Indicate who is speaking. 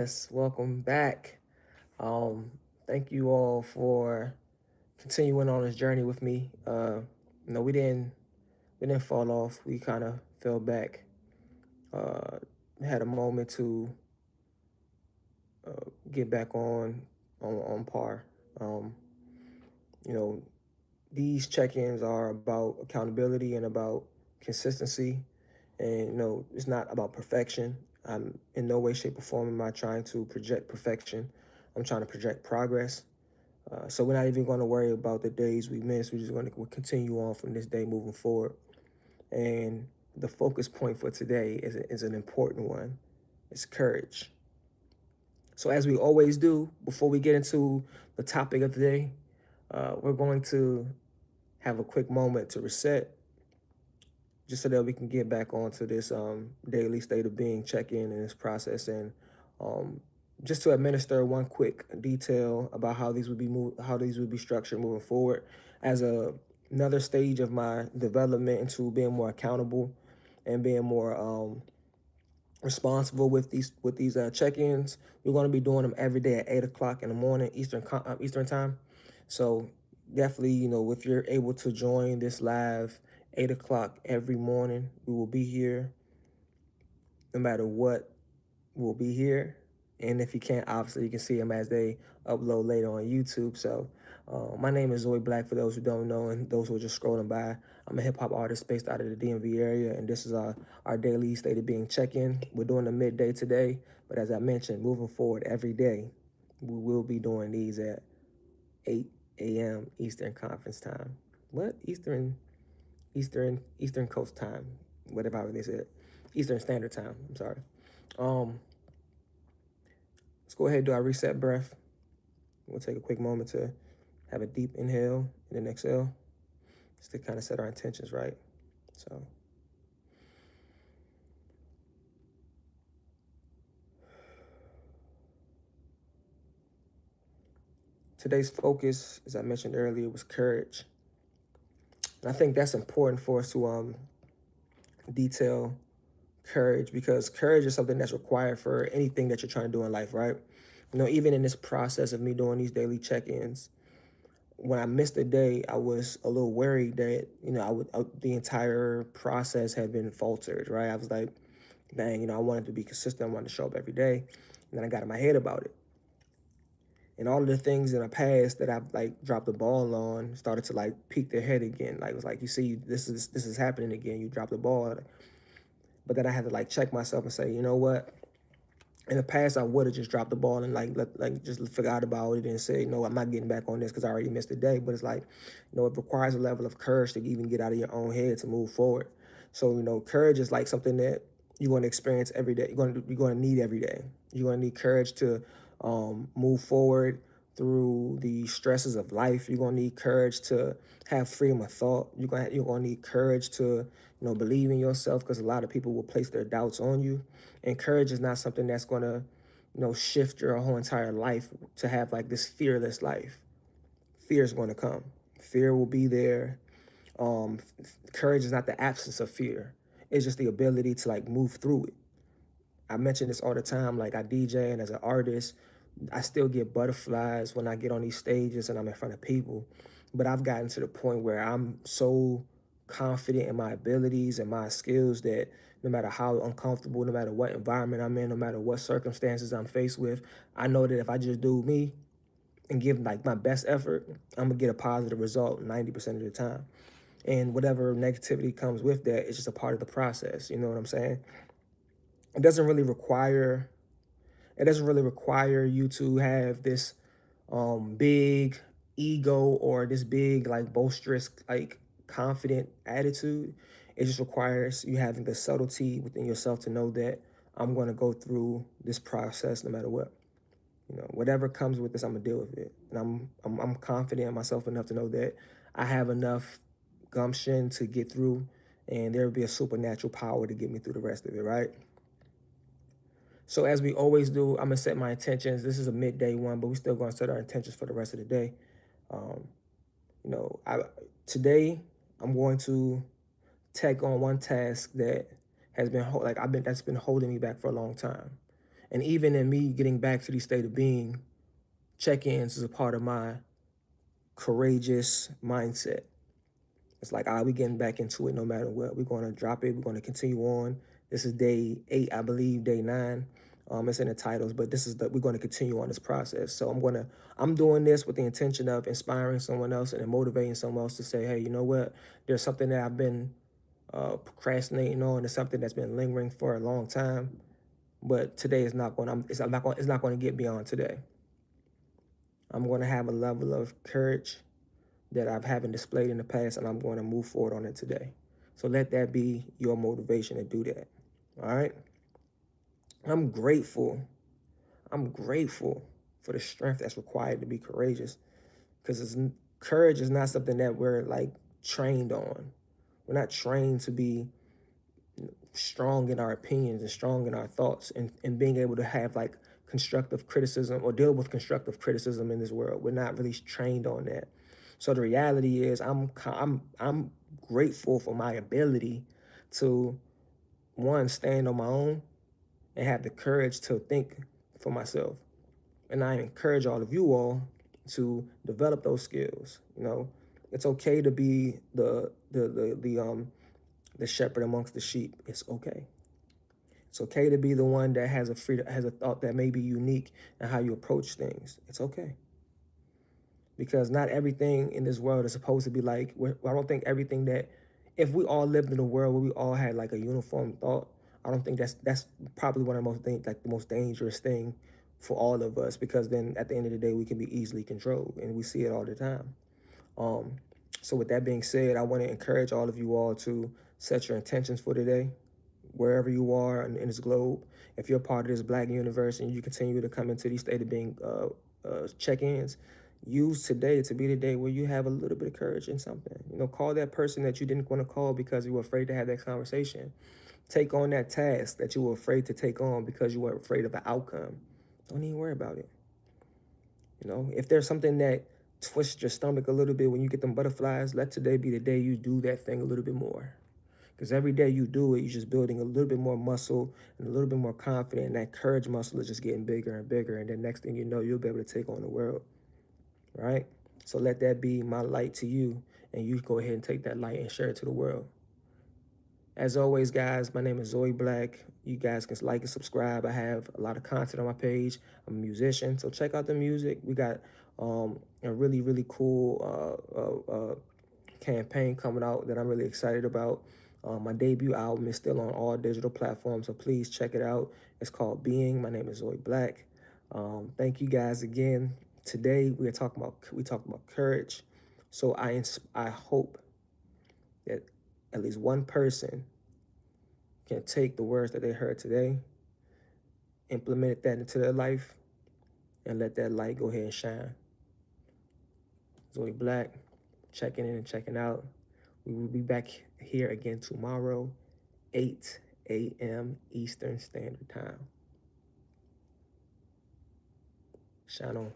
Speaker 1: Yes, welcome back. Um, Thank you all for continuing on this journey with me. We didn't fall off. We kind of fell back. Uh, had a moment to get back on par. Um, you know, these check-ins are about accountability and about consistency, and it's not about perfection. I'm in no way, shape, or form am I trying to project perfection. I'm trying to project progress. So we're not even going to worry about the days we miss. We're just going to continue on from this day moving forward. And the focus point for today is an important one. It's courage. So as we always do, before we get into the topic of the day, we're going to have a quick moment to reset, just so that we can get back onto this daily state of being check-in in this process, and um, just to administer one quick detail about how these would be structured moving forward as another stage of my development into being more accountable and being more responsible with these check-ins. We're going to be doing them every day at 8 o'clock in the morning Eastern time. So definitely, if you're able to join this live 8 o'clock every morning, we will be here no matter what. We'll be here. And if you can't, obviously you can see them as they upload later on YouTube. So my name is Zoe Black, for those who don't know, and those who are just scrolling by. I'm a hip hop artist based out of the DMV area, and this is our daily state of being check-in. We're doing the midday today, but as I mentioned, moving forward every day, we will be doing these at 8 a.m. Eastern Conference time. What? Eastern Coast time, whatever they said. Eastern Standard Time. I'm sorry. Um, let's go ahead and do our reset breath. We'll take a quick moment to have a deep inhale and then exhale, just to kind of set our intentions right. So, today's focus, as I mentioned earlier, was courage. And I think that's important for us to detail courage, because courage is something that's required for anything that you're trying to do in life, right? Even in this process of me doing these daily check-ins, when I missed a day, I was a little worried that the entire process had been faltered, right? I was like, dang, I wanted to be consistent. I wanted to show up every day, and then I got in my head about it, and all of the things in the past that I've like dropped the ball on started to like peek their head again. Like, it was like, you see, this is happening again. You dropped the ball, but then I had to like check myself and say, you know what? In the past, I would have just dropped the ball and just forgot about it and say, no, I'm not getting back on this because I already missed a day. But it's like, it requires a level of courage to even get out of your own head to move forward. So, courage is like something that you're going to experience every day. You're going to need every day. You're going to need courage to move forward through the stresses of life. You're going to need courage to have freedom of thought. You're going to need courage to believe in yourself, because a lot of people will place their doubts on you. And courage is not something that's going to shift your whole entire life to have like this fearless life. Fear is going to come. Fear will be there. Courage is not the absence of fear. It's just the ability to like move through it. I mention this all the time. Like, I DJ, and as an artist, I still get butterflies when I get on these stages and I'm in front of people. But I've gotten to the point where I'm so confident in my abilities and my skills that no matter how uncomfortable, no matter what environment I'm in, no matter what circumstances I'm faced with, I know that if I just do me and give like my best effort, I'm gonna get a positive result 90% of the time. And whatever negativity comes with that, it's just a part of the process. You know what I'm saying? It doesn't really require it doesn't really require you to have this big ego or this big like boisterous like confident attitude. It just requires you having the subtlety within yourself to know that I'm going to go through this process no matter what. Whatever comes with this, I'm gonna deal with it, and I'm confident in myself enough to know that I have enough gumption to get through, and there will be a supernatural power to get me through the rest of it, right? So as we always do, I'm gonna set my intentions. This is a midday one, but we're still gonna set our intentions for the rest of the day. Um, I today I'm going to take on one task that has been that's been holding me back for a long time, And even in me getting back to the state of being, check-ins is a part of my courageous mindset. It's like, all right, we getting back into it no matter what. We're going to drop it. We're going to continue on. This is day 8, I believe, day 9. It's in the titles, but we're going to continue on this process. So I'm doing this with the intention of inspiring someone else and motivating someone else to say, hey, you know what? There's something that I've been procrastinating on. There's something that's been lingering for a long time, but today is not going. It's not going to get beyond today. I'm going to have a level of courage that I haven't displayed in the past, and I'm going to move forward on it today. So let that be your motivation to do that. All right. I'm grateful. I'm grateful for the strength that's required to be courageous, because courage is not something that we're like trained on. We're not trained to be strong in our opinions and strong in our thoughts, and being able to have like constructive criticism or deal with constructive criticism in this world. We're not really trained on that. So the reality is I'm grateful for my ability to, one, stand on my own and have the courage to think for myself. And I encourage all of you all to develop those skills. You know, it's okay to be the shepherd amongst the sheep. It's okay. It's okay to be the one that has a thought that may be unique in how you approach things. It's okay. Because not everything in this world is supposed to be like, I don't think everything that, if we all lived in a world where we all had like a uniform thought, I don't think that's probably one of the the most dangerous thing for all of us, because then at the end of the day, we can be easily controlled, and we see it all the time. So with that being said, I want to encourage all of you all to set your intentions for today, wherever you are in this globe. If you're part of this Black universe and you continue to come into these state of being check-ins, use today to be the day where you have a little bit of courage in something. You know, call that person that you didn't want to call because you were afraid to have that conversation. Take on that task that you were afraid to take on because you were afraid of the outcome. Don't even worry about it. You know, if there's something that twists your stomach a little bit when you get them butterflies, let today be the day you do that thing a little bit more. Because every day you do it, you're just building a little bit more muscle and a little bit more confident. And that courage muscle is just getting bigger and bigger. And then next thing you know, you'll be able to take on the world, right? So let that be my light to you. And you go ahead and take that light and share it to the world. As always, guys, my name is Zoe Black. You guys can like and subscribe. I have a lot of content on my page. I'm a musician, so check out the music. We got a really, really cool campaign coming out that I'm really excited about. My debut album is still on all digital platforms, so please check it out. It's called Being. My name is Zoe Black. Thank you guys again. Today we talked about courage. So I hope that at least one person can take the words that they heard today, implement that into their life, and let that light go ahead and shine. Zoe Black, checking in and checking out. We will be back here again tomorrow, 8 a.m. Eastern Standard Time. Shine on.